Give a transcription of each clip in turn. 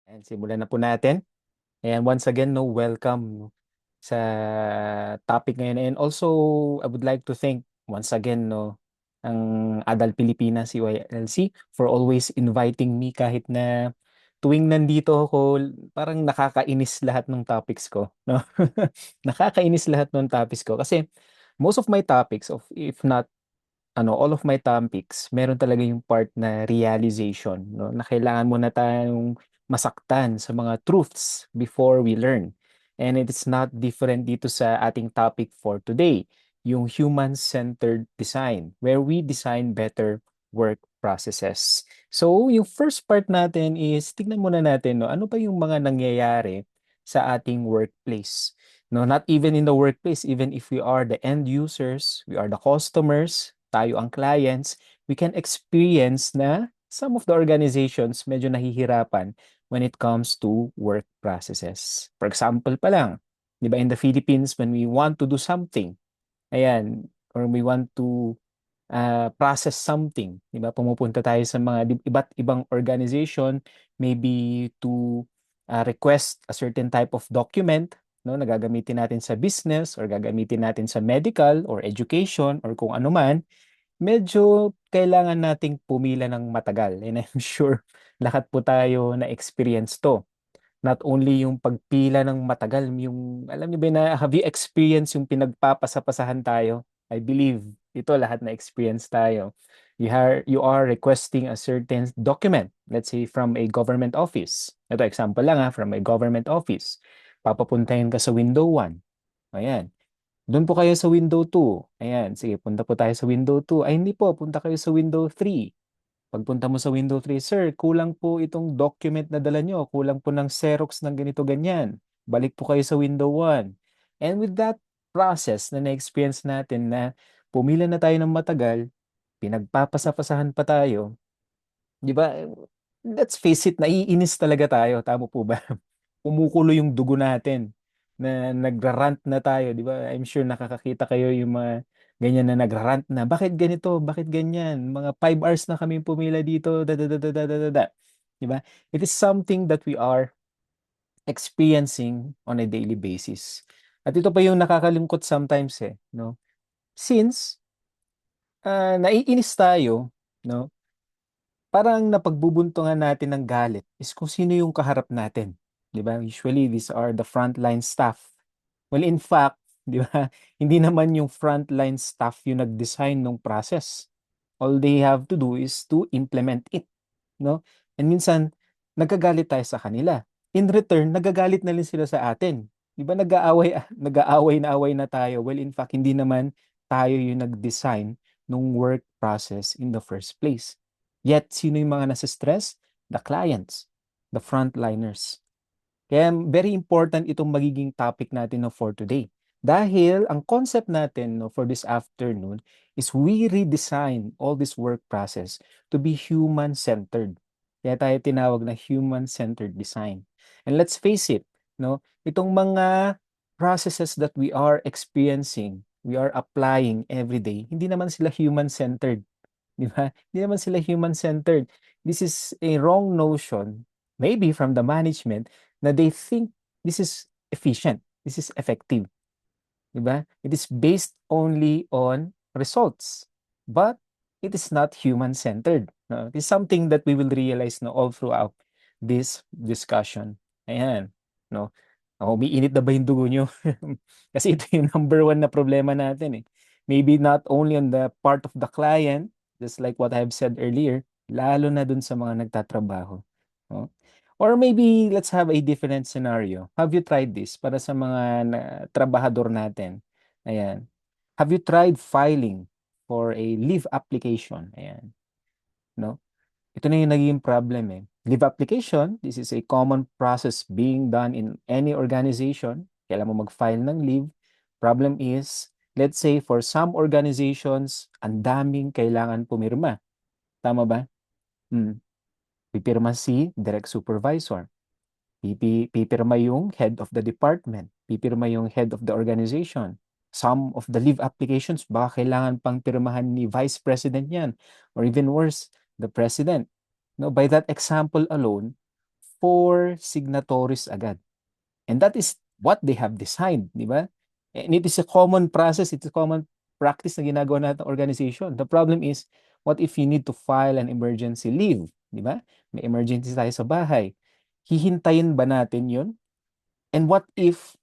And simulan na po natin. And once again, welcome sa topic ngayon. And also, I would like to thank once again, ang Adal Pilipinas, CYLC, for always inviting me kahit na tuwing nandito ako, parang nakakainis lahat ng topics ko, no? Nakakainis lahat ng topics ko kasi most of my topics, if not all of my topics, meron talaga yung part na realization, no? Na kailangan muna tayong masaktan sa mga truths before we learn. And it is not different dito sa ating topic for today, yung human-centered design, where we design better work processes. So, yung first part natin is, tignan muna natin, no, ano ba yung mga nangyayari sa ating workplace. No, not even in the workplace, even if we are the end users, we are the customers, tayo ang clients, we can experience na some of the organizations medyo nahihirapan when it comes to work processes. For example pa lang, di ba, in the Philippines, when we want to do something, ayan, or we want to process something, di ba? Pumupunta tayo sa mga iba't ibang organization, maybe to request a certain type of document, no, na gagamitin natin sa business or gagamitin natin sa medical or education or kung ano man, medyo kailangan nating pumila ng matagal. And I'm sure lahat po tayo na experience to. Not only yung pagpila ng matagal, yung, alam niyo ba na, have you experienced yung pinagpapasapasahan tayo? I believe ito lahat na experience tayo. You are requesting a certain document, let's say from a government office. Ito example lang from a government office. Papapuntahin ka sa window 1. Ayan. Doon po kayo sa window 2. Ayan, sige, punta po tayo sa window 2. Ay, hindi po, punta kayo sa window 3. Pagpunta mo sa window 3, sir, kulang po itong document na dala nyo. Kulang po ng Xerox ng ganito ganyan. Balik po kayo sa window 1. And with that process na na-experience natin na pumila na tayo ng matagal, pinagpapasapasahan pa tayo, di ba? Let's face it, naiinis talaga tayo. Tama po ba? Kumukulo yung dugo natin na nagrarant na tayo, di ba? I'm sure nakakakita kayo yung mga ganyan na nagrarant na. Bakit ganito? Bakit ganyan? Mga 5 hours na kami pumila dito. Da, da, da, da, da, da, da, da. Di ba? It is something that we are experiencing on a daily basis. At ito pa yung nakakalungkot sometimes no? Since naiinis tayo, no? Parang napagbubuntungan natin ng galit is kung sino yung kaharap natin. Di ba? Usually, these are the frontline staff. Well, in fact, di ba, hindi naman yung frontline staff yung nag-design ng process. All they have to do is to implement it, no? And minsan, nagagalit tayo sa kanila. In return, nagagalit na rin sila sa atin. Di ba nag-aaway, nag-aaway na away na tayo? Well, in fact, hindi naman tayo yung nag-design ng work process in the first place. Yet, sino yung mga nasa stress? The clients, the frontliners. Kaya very important itong magiging topic natin for today. Dahil ang concept natin for this afternoon is we redesign all this work process to be human-centered. Kaya tayo tinawag na human-centered design. And let's face it, itong mga processes that we are experiencing, we are applying every day, hindi naman sila human-centered. Di ba? Hindi naman sila human-centered. This is a wrong notion, maybe from the management, na they think this is efficient, this is effective. Diba? It is based only on results, but it is not human-centered. No? It is something that we will realize all throughout this discussion. Ayan. No? Umiinit na ba yung dugo nyo? Kasi ito yung number one na problema natin. Maybe not only on the part of the client, just like what I have said earlier, lalo na dun sa mga nagtatrabaho. No? Or maybe let's have a different scenario. Have you tried this para sa mga trabahador natin? Ayan. Have you tried filing for a leave application? Ayan. No? Ito na yung naging problem Leave application, this is a common process being done in any organization. Kailan mo mag-file ng leave. Problem is, let's say for some organizations, ang daming kailangan pumirma. Tama ba? Pipirma si direct supervisor. Pipirma yung head of the department. Pipirma yung head of the organization. Some of the leave applications, baka kailangan pang pirmahan ni vice president yan. Or even worse, the president. No, by that example alone, 4 signatories agad. And that is what they have designed, di ba? And it is a common process, it's a common practice na ginagawa natin ng organization. The problem is, what if you need to file an emergency leave, di ba? May emergency tayo sa bahay. Hihintayin ba natin yun? And what if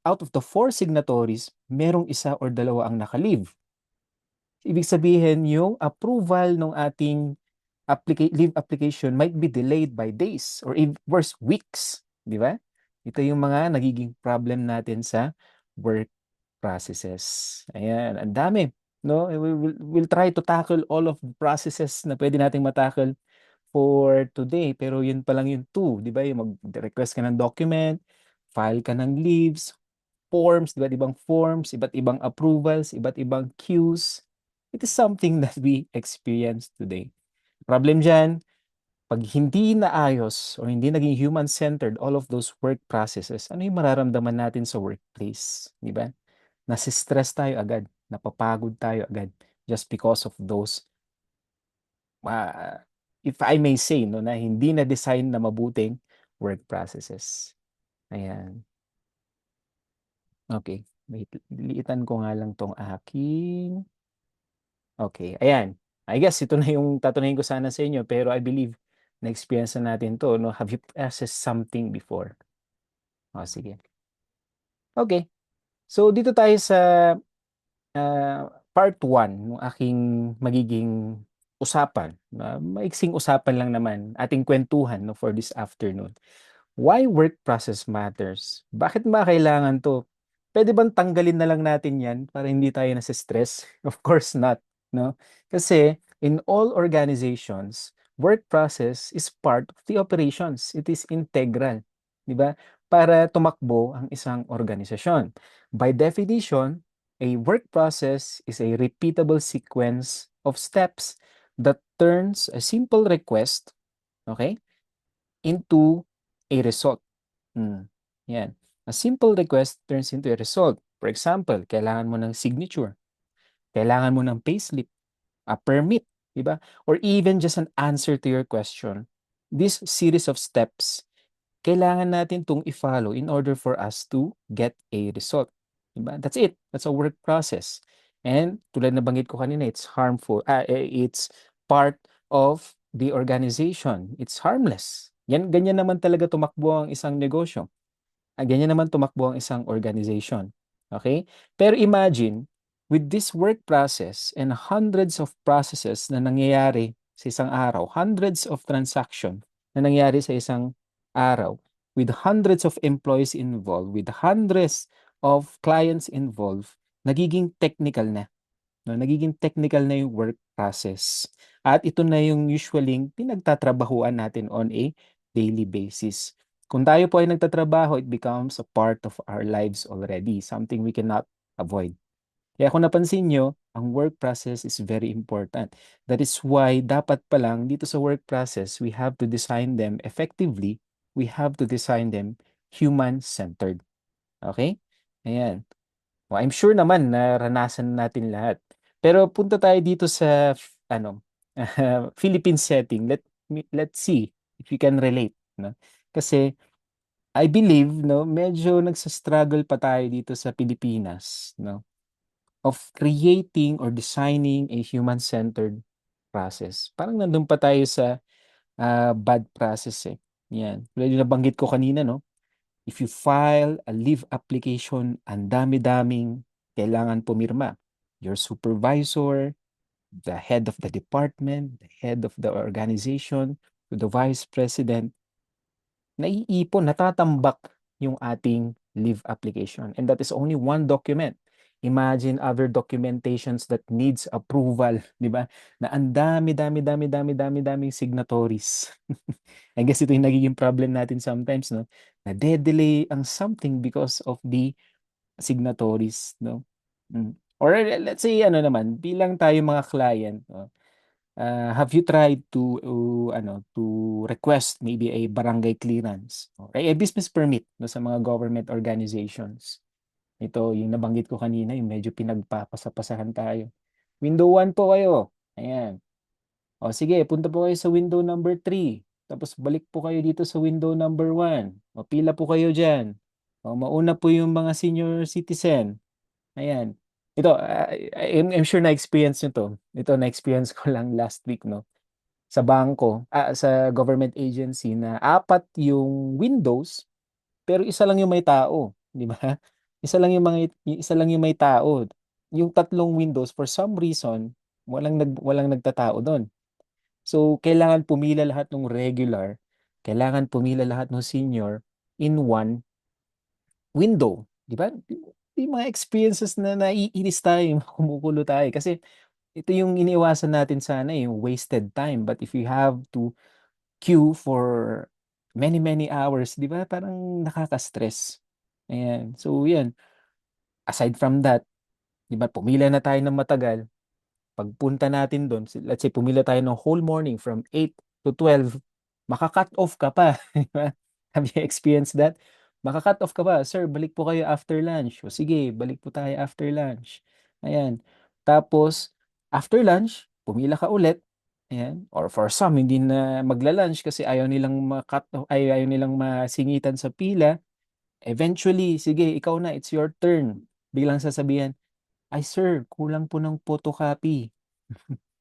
out of the 4 signatories, merong isa or dalawa ang naka-leave? Ibig sabihin, yung approval ng ating leave application might be delayed by days or even worse, weeks. Di ba? Ito yung mga nagiging problem natin sa work processes. Ayan, ang dami. No? We'll try to tackle all of the processes na pwede nating matackle for today. Pero yun pa lang yung 2. Di ba? Yung mag-request ka ng document, file ka ng leaves, forms, iba't ibang forms, iba't ibang approvals, iba't ibang queues. It is something that we experience today. Problem dyan, pag hindi naayos o hindi naging human-centered all of those work processes, ano yung mararamdaman natin sa workplace? Di ba? Nasistress tayo agad, napapagod tayo agad just because of those, if I may say, no, na hindi na-design na mabuting work processes. Ayan. Okay. Wait, liitan ko nga lang tong aking. Okay, ayan. I guess ito na yung tatanungin ko sana sa inyo, pero I believe na-experience na natin to, no? Have you processed something before? O, sige. Okay. So, dito tayo sa part 1 ng aking magiging usapan. Maiksing usapan lang naman, ating kwentuhan, no, for this afternoon. Why work process matters? Bakit ba kailangan to? Pwede bang tanggalin na lang natin yan para hindi tayo nasa-stress? Of course not, no? Kasi in all organizations, work process is part of the operations. It is integral, di ba? Para tumakbo ang isang organisasyon. By definition, a work process is a repeatable sequence of steps that turns a simple request, okay, into a result. Yan. A simple request turns into a result. For example, kailangan mo ng signature, kailangan mo ng payslip, a permit, di ba? Or even just an answer to your question. This series of steps, kailangan natin itong i-follow in order for us to get a result. Diba? That's it. That's a work process. And tulad na banggit ko kanina, it's harmful. It's part of the organization. It's harmless. Ganyan naman talaga tumakbo ang isang negosyo. Ganyan naman tumakbo ang isang organization. Okay? Pero imagine, with this work process and hundreds of processes na nangyayari sa isang araw, hundreds of transaction na nangyayari sa isang araw, with hundreds of employees involved, with hundreds of clients involved, nagiging technical na. No? Nagiging technical na yung work process. At ito na yung usually pinagtatrabahuan natin on a daily basis. Kung tayo po ay nagtatrabaho, it becomes a part of our lives already, something we cannot avoid. Kaya kung napansin nyo, ang work process is very important. That is why dapat pa lang dito sa work process, we have to design them effectively. We have to design them human-centered. Okay? Ayan. Well, I'm sure naman naranasan natin lahat. Pero punta tayo dito sa Philippine setting. Let's see if we can relate, no? Kasi I believe, no, medyo nagsa-struggle pa tayo dito sa Pilipinas, no, of creating or designing a human-centered process. Parang nandun pa tayo sa bad process eh. Yan. Tulad yung nabanggit ko kanina, no? If you file a leave application, ang dami-daming kailangan pumirma. Your supervisor, the head of the department, the head of the organization, the vice president, naiipon, natatambak yung ating leave application. And that is only one document. Imagine other documentations that needs approval, di ba? Na ang daming signatories. I guess ito yung nagiging problem natin sometimes, no? Na-delay ang something because of the signatories, no? Or let's say, ano naman, bilang tayo mga client, no? Have you tried to request maybe a barangay clearance or a business permit, no, sa mga government organizations? Ito yung nabanggit ko kanina, yung medyo pinagpapasapasahan tayo. Window 1 po kayo. Ayan. O sige, punta po kayo sa window number 3. Tapos balik po kayo dito sa window number 1. O pila po kayo diyan. O mauna po yung mga senior citizen. Ayan. Ito, I'm sure na-experience nyo to. Ito, na-experience ko lang last week, no? Sa bangko, sa government agency na apat yung windows, pero isa lang yung may tao. Di ba? Isa lang yung may tao. Yung tatlong windows, for some reason, walang nagtatao doon. So, kailangan pumila lahat ng regular, kailangan pumila lahat ng senior in one window. Di ba? Yung mga experiences na naiinis tayo, yung kumukulo tayo. Kasi ito yung iniiwasan natin sana, yung wasted time. But if you have to queue for many, many hours, di ba? Parang nakaka-stress. Ayan. So, yan. Aside from that, di ba, pumila na tayo ng matagal. Pagpunta natin doon, let's say pumila tayo ng whole morning from 8 to 12, maka-cut off ka pa. Di ba? Have you experienced that? Maka-cut off ka pa. Sir, balik po kayo after lunch. O sige, balik po tayo after lunch. Ayan. Tapos, after lunch, pumila ka ulit. Ayan. Or for some, hindi na magla-lunch kasi ayaw nilang ma-cut off, ayaw nilang masingitan sa pila. Eventually, sige, ikaw na, it's your turn. Biglang sasabihan, ay sir, kulang po ng photocopy.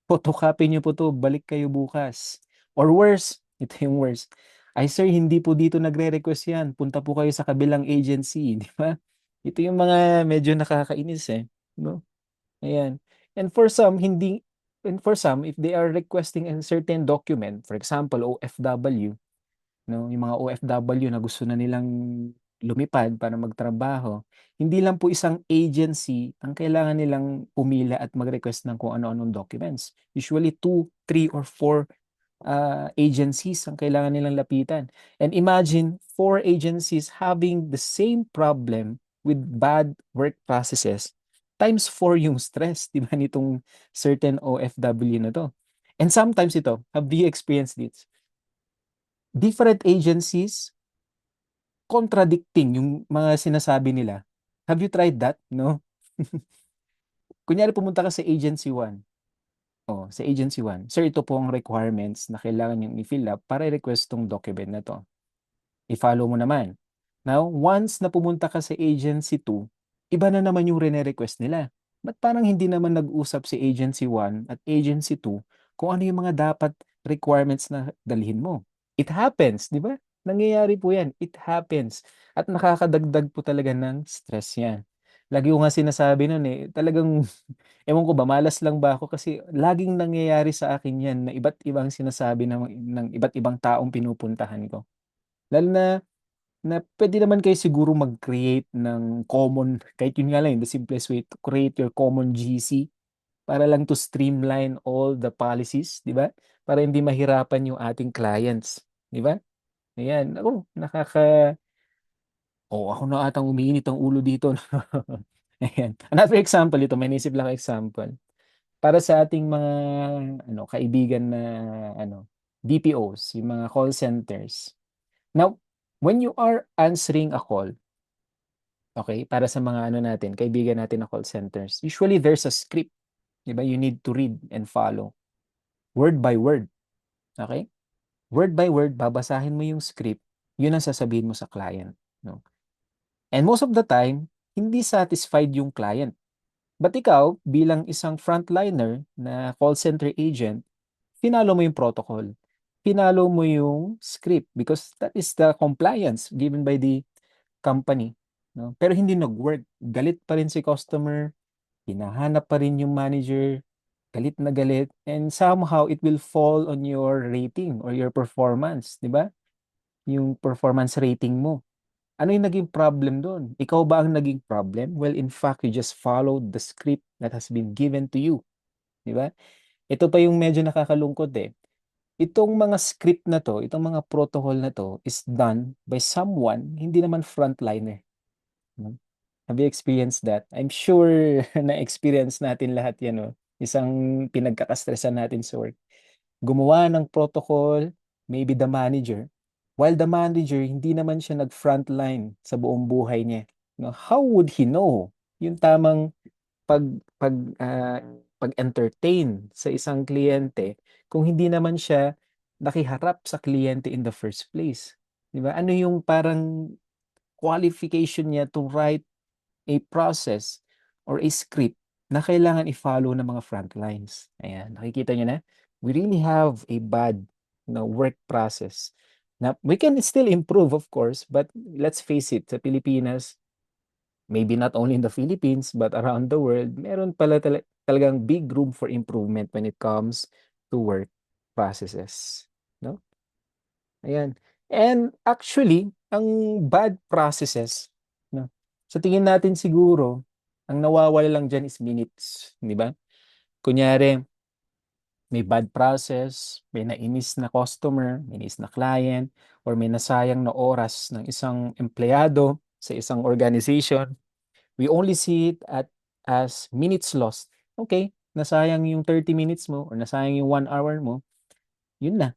Photocopy niyo po to, balik kayo bukas. Or worse, ito yung worse. Ay sir, hindi po dito nagre-request yan. Punta po kayo sa kabilang agency, di ba? Ito yung mga medyo nakakainis no? Ayan. And for some, if they are requesting a certain document, for example, OFW, no, yung mga OFW na gusto na nilang lumipad para magtrabaho, hindi lang po isang agency ang kailangan nilang pumila at mag-request ng kung ano-anong documents. Usually 2, 3, or 4 agencies ang kailangan nilang lapitan. And imagine 4 agencies having the same problem with bad work processes times 4 yung stress, di ba, nitong certain OFW na to. And sometimes ito, have you experienced this? Different agencies contradicting yung mga sinasabi nila. Have you tried that? No? Kunyari pumunta ka sa Agency 1. Oh, sa Agency 1. Sir, ito po ang requirements na kailangan yung i-fill up para i-request tong document na to. I-follow mo naman. Now, once na pumunta ka sa Agency 2, iba na naman yung rene-request nila. Ba't parang hindi naman nag-usap si Agency 1 at Agency 2 kung ano yung mga dapat requirements na dalhin mo? It happens, di ba? Nangyayari po yan. It happens. At nakakadagdag po talaga ng stress yan. Lagi ko nga sinasabi nun talagang, ewan ko ba, malas lang ba ako kasi laging nangyayari sa akin yan na iba't ibang sinasabi ng iba't ibang taong pinupuntahan ko. Lalo na pwede naman kayo siguro mag-create ng common, kahit yun nga lang, the simplest way to create your common GC para lang to streamline all the policies, di ba? Para hindi mahirapan yung ating clients, di ba? Ayan, ako, ako na atang umiinit ang ulo dito. Ayan. Another example ito, may naisip lang example. Para sa ating mga kaibigan na BPOs, yung mga call centers. Now, when you are answering a call, okay, para sa mga kaibigan natin na call centers, usually there's a script, 'di ba? You need to read and follow word by word, okay? Word by word, babasahin mo yung script, yun ang sasabihin mo sa client, no? And most of the time, hindi satisfied yung client. But ikaw, bilang isang frontliner na call center agent, finalo mo yung protocol. Finalo mo yung script because that is the compliance given by the company, no? Pero hindi nag-work. Galit pa rin si customer, hinahanap pa rin yung manager, galit na galit, and somehow it will fall on your rating or your performance, di ba? Yung performance rating mo. Ano yung naging problem doon? Ikaw ba ang naging problem? Well, in fact, you just followed the script that has been given to you, di ba? Ito pa yung medyo nakakalungkot Itong mga script na to, itong mga protocol na to is done by someone, hindi naman frontliner. No? Have you experienced that? I'm sure na-experience natin lahat yan, no? Isang pinagkakastresan natin sa work. Gumawa ng protocol, maybe the manager. While the manager, hindi naman siya nag-frontline sa buong buhay niya. No? How would he know yung tamang pag pag ah, pag-entertain sa isang kliyente kung hindi naman siya nakiharap sa kliyente in the first place? 'Di ba? Ano yung parang qualification niya to write a process or a script na kailangan i-follow ng mga frontlines. Ayan, nakikita niyo na? We really have a bad, work process. Na we can still improve, of course, but let's face it, sa Pilipinas, maybe not only in the Philippines, but around the world, meron pala talagang big room for improvement when it comes to work processes. No? Ayan. And actually, ang bad processes, no? Sa tingin natin siguro, ang nawawala lang dyan is minutes, di ba? Kunyari, may bad process, may nainis na customer, may nainis na client, or may nasayang na oras ng isang empleyado sa isang organization. We only see it as minutes lost. Okay, nasayang yung 30 minutes mo or nasayang yung 1 hour mo, yun na.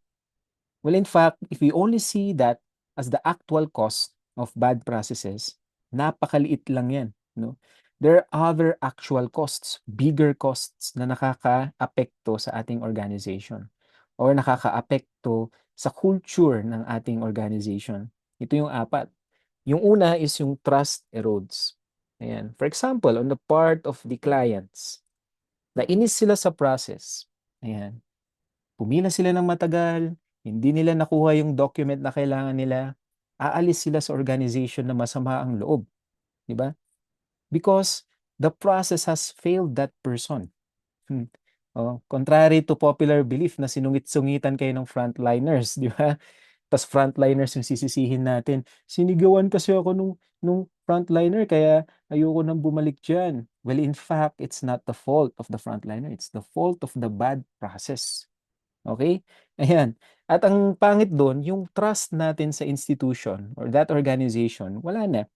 Well, in fact, if we only see that as the actual cost of bad processes, napakaliit lang yan, no? There are other actual costs, bigger costs na nakakaapekto sa ating organization or nakakaapekto sa culture ng ating organization. Ito yung apat. Yung una is yung trust erodes. Ayan. For example, on the part of the clients, nainis sila sa process. Ayan. Pumila sila ng matagal, hindi nila nakuha yung document na kailangan nila, aalis sila sa organization na masama ang loob, di ba? Because the process has failed that person. Hmm. Oh, contrary to popular belief na sinungit-sungitan kayo ng frontliners, di ba? Tas frontliners yung sisisihin natin. Sinigawan kasi ako nung frontliner kaya ayoko nang bumalik diyan. Well, in fact, it's not the fault of the frontliner, it's the fault of the bad process. Okay? Ayan. At ang pangit doon, yung trust natin sa institution or that organization, wala na.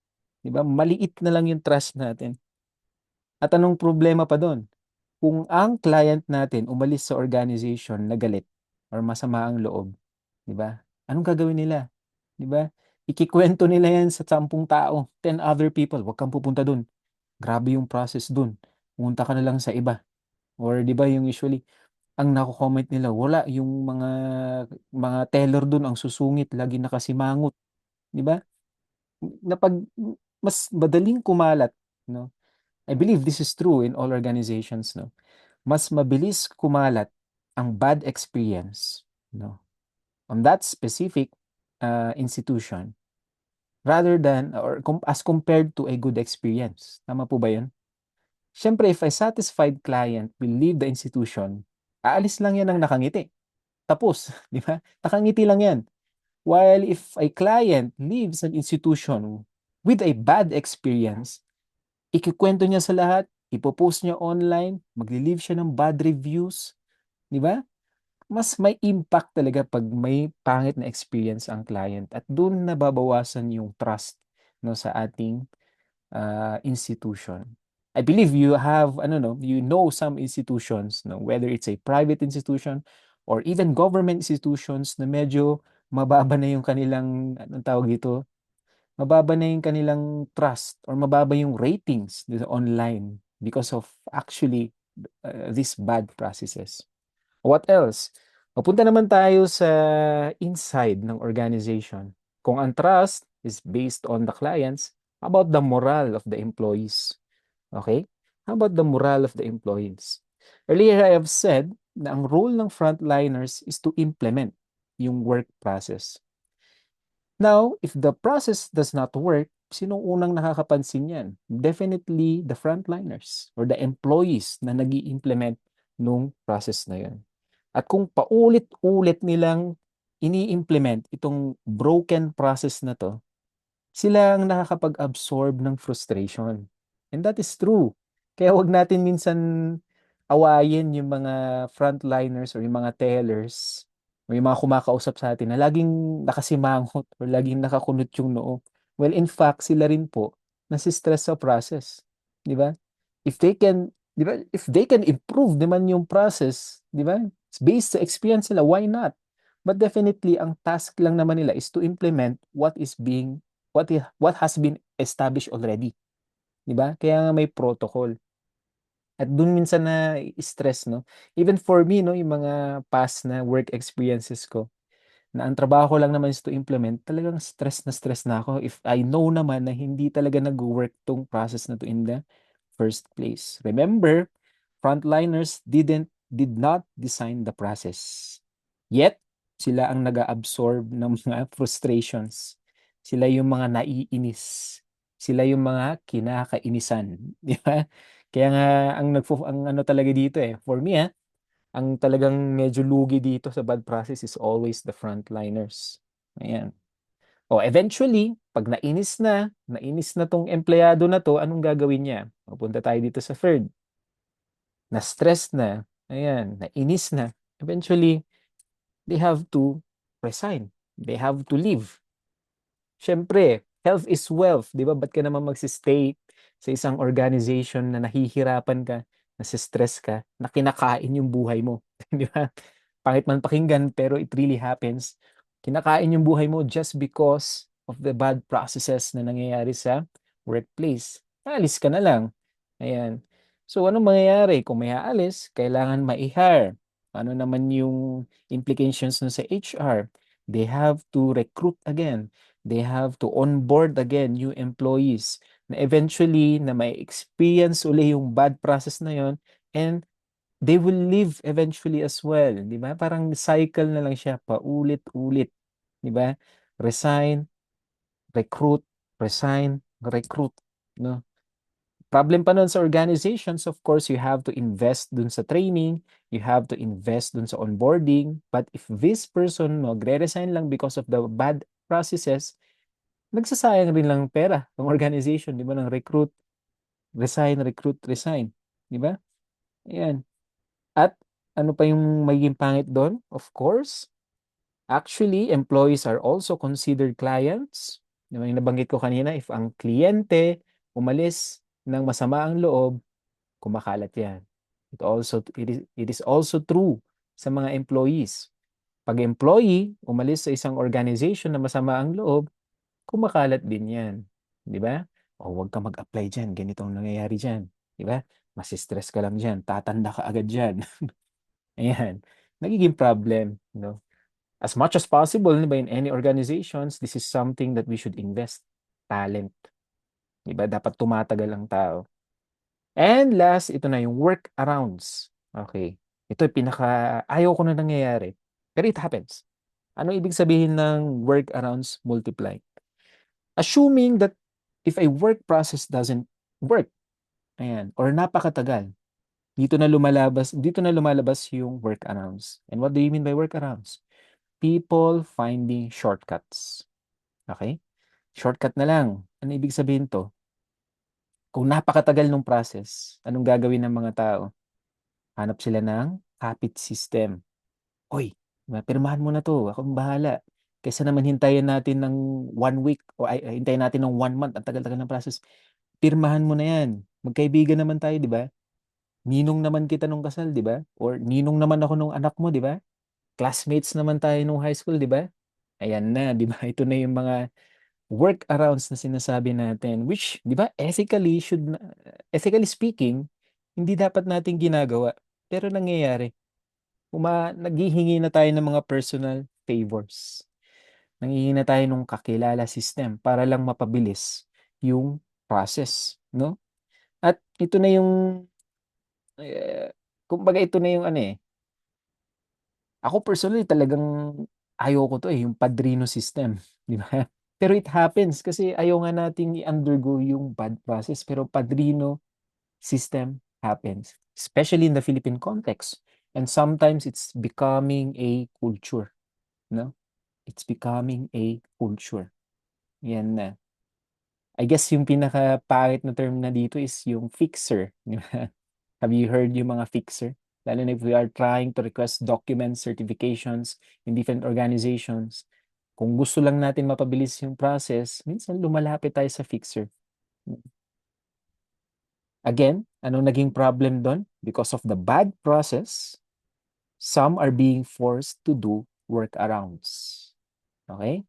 'Di ba? Maliit na lang yung trust natin. At anong problema pa doon? Kung ang client natin umalis sa organization na galit or masama ang loob, 'di ba? Anong gagawin nila? 'Di ba? Ikikwento nila 'yan sa 10 tao, 10 other people, "Wag kang pupunta doon. Grabe yung process doon. Pumunta ka na lang sa iba." Or 'di ba yung usually ang nako-comment nila, wala yung mga teller dun ang susungit, lagi nakasimangot, 'di ba? Na pag mas madaling kumalat, 'no? I believe this is true in all organizations, 'no? Mas mabilis kumalat ang bad experience, 'no? On that specific institution rather than or as compared to a good experience. Tama po ba 'yun? Siyempre, if a satisfied client will leave the institution, aalis lang 'yan ng nakangiti. Tapos, 'di ba? Nakangiti lang 'yan. While if a client leaves an institution with a bad experience, ikukuwento niya sa lahat, ipo-post niya online, magle-leave siya ng bad reviews, 'di ba? Mas may impact talaga 'pag may pangit na experience ang client at dun nababawasan yung trust 'no, sa ating institution. I believe you have ano 'no, you know some institutions 'no, whether it's a private institution or even government institutions na medyo mababa na yung kanilang anong tawag dito, mababa na yung kanilang trust or mababa yung ratings dun sa online because of actually, these bad processes. What else? Mapunta naman tayo sa inside ng organization. Kung ang trust is based on the clients, how about the morale of the employees? Okay? How about the morale of the employees? Earlier, I have said na ang role ng frontliners is to implement yung work process. Now, if the process does not work, sinong unang nakakapansin yan? Definitely the frontliners or the employees na nag implement nung process na yun. At kung paulit-ulit nilang ini-implement itong broken process na 'to, sila ang nakakapag-absorb ng frustration. And that is true. Kaya 'wag natin minsan awayin yung mga frontliners or yung mga tellers o yung mga kumakausap sa atin na laging nakasimangot or laging nakakunot yung noo. Well, in fact, sila rin po nasi-stress sa process, 'di ba? If they can, 'di ba? If they can improve naman yung process, 'di ba? Based sa experience nila, why not? But definitely ang task lang naman nila is to implement what has been established already, 'di ba? Kaya nga may protocol. At dun minsan na stress, no? Even for me, no, yung mga past na work experiences ko. na ang trabaho ko lang naman is to implement, talagang stress na ako if I know naman na hindi talaga nag-work tong process na to in the first place. Remember, frontliners did not design the process. Yet, sila ang nag-absorb ng mga frustrations. Sila yung mga naiinis. Sila yung mga kinakainisan. Di ba? Kaya nga, ang ano talaga dito for me ang talagang medyo lugi dito sa bad process is always the frontliners. Ayan. O eventually, pag nainis na tong empleyado na to, anong gagawin niya? Pupunta tayo dito sa third. Na-stress na, ayan, nainis na. Eventually, they have to resign. They have to leave. Siyempre, health is wealth, 'di ba? Ba't ka naman magsi-stay sa isang organization na nahihirapan ka, nasi-stress ka, na kinakain yung buhay mo, 'di ba? Pangit man pakinggan, pero it really happens. Kinakain yung buhay mo just because of the bad processes na nangyayari sa workplace. Aalis ka na lang. Ayan. So, anong mangyayari? Kung may aalis, kailangan mai-hire. Ano naman yung implications nun sa HR? They have to recruit again. They have to onboard again new employees na eventually na may experience uli yung bad process na yon, and they will leave eventually as well, 'di ba? Parang cycle na lang siya paulit-ulit, 'di ba? Resign, recruit, resign, recruit, no? Problem pa nun sa organizations, of course, you have to invest dun sa training, you have to invest dun sa onboarding, but if this person magre-resign lang because of the bad processes, nagsasayang rin lang pera ng organization, 'di ba? Ng recruit, resign, 'di ba? Ayan. At ano pa yung magiging pangit doon? Of course, actually, employees are also considered clients. Yung nabanggit ko kanina, if ang kliyente umalis ng masama ang loob, kumakalat yan. It is also true sa mga employees. Pag employee umalis sa isang organization na masama ang loob, kumakalat din yan. Di ba? O huwag ka mag-apply dyan, ganitong nangyayari dyan. Di ba? Masistress ka lang dyan, tatanda ka agad dyan. Ayan, nagiging problem, no? As much as possible, 'di ba, in any organizations, this is something that we should invest. Talent, 'di ba? Dapat tumatagal ang tao. And last, ito na yung workarounds. Okay. Ito yung pinaka ayaw ko na nangyayari. Pero it happens. Ano ibig sabihin ng workarounds multiply? Assuming that if a work process doesn't work, ayan, or napakatagal, dito na lumalabas yung workarounds. And what do you mean by workarounds? People finding shortcuts. Okay? Shortcut na lang. Ano ibig sabihin to? Kung napakatagal ng process, anong gagawin ng mga tao? Hanap sila ng kapit system. Oy, pirmahan mo na to. Ako ang bahala. Kaysa naman hintayin natin ng 1 week o hintayin natin ng 1 month. Ang tagal-tagal ng process. Pirmahan mo na yan. Magkaibigan naman tayo, di ba? Ninong naman kita nung kasal, di ba? Or ninong naman ako nung anak mo, di ba? Classmates naman tayo nung high school, di ba? Ayan na, di ba? Ito na yung mga workarounds na sinasabi natin, which, di ba, ethically speaking, hindi dapat natin ginagawa. Pero nangyayari. Naghihingi na tayo ng mga personal favors. Nanghihingi na tayo ng kakilala system para lang mapabilis yung process, no? At ito na yung, eh, kumbaga ito na yung ano ako personally talagang ayoko to yung padrino system, di ba? Pero it happens kasi ayaw nga nating i-undergo yung bad process, pero padrino system happens, especially in the Philippine context. And sometimes it's becoming a culture, no? It's becoming a culture. Yan na. I guess yung pinaka-pangit na term na dito is yung fixer. Di ba? Have you heard yung mga fixer? Lalo na if we are trying to request documents, certifications in different organizations. Kung gusto lang natin mapabilis yung process, minsan lumalapit tayo sa fixer. Again, anong naging problem doon? Because of the bad process, some are being forced to do workarounds. Okay?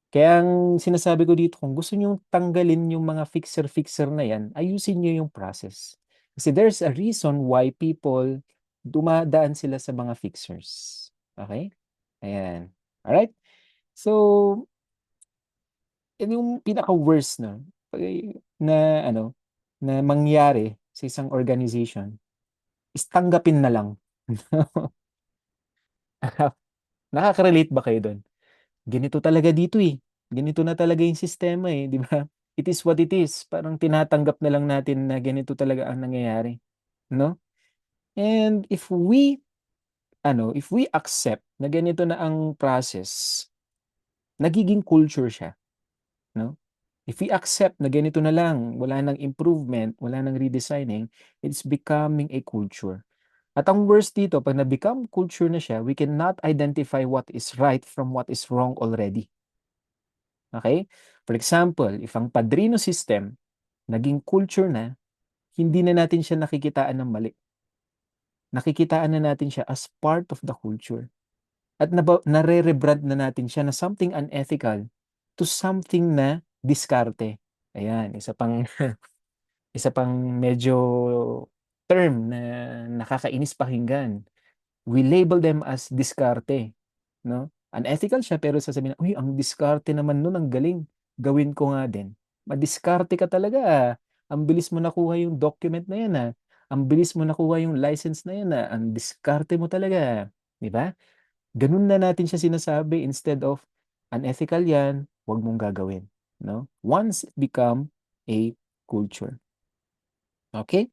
Kaya ang sinasabi ko dito, kung gusto nyo tanggalin yung mga fixer-fixer na yan, ayusin nyo yung process. Kasi there's a reason why people dumadaan sila sa mga fixers. Okay? Ayan. Alright? So, yun yung pinaka-worst na na ano, na mangyari sa isang organization is tanggapin na lang. Nakaka-relate ba kayo dun? Ganito talaga dito eh. Ganito na talaga yung sistema eh, di ba? It is what it is. Parang tinatanggap na lang natin na ganito talaga ang nangyayari, no? And if we accept na ganito na ang process, nagiging culture siya, no? If we accept na ganito na lang, wala nang improvement, wala nang redesigning, it's becoming a culture. At ang worst dito, pag na-become culture na siya, we cannot identify what is right from what is wrong already. Okay? For example, if ang padrino system naging culture na, hindi na natin siya nakikitaan ng mali. Nakikitaan na natin siya as part of the culture. At nare-rebrand na natin siya na something unethical to something na diskarte. Ayan, isa pang medyo term na nakakainis pakinggan. We label them as diskarte, no? Unethical siya pero sasabihin na, uy, ang diskarte naman nun, ang galing. Gawin ko nga din. Madiskarte ka talaga, ah. Ang bilis mo nakuha yung document na yan, ah. Ang bilis mo nakuha yung license na yan, ah. Ang diskarte mo talaga. Di ba? Ganun na natin siya sinasabi instead of unethical yan, huwag mong gagawin. No? Once it become a culture. Okay?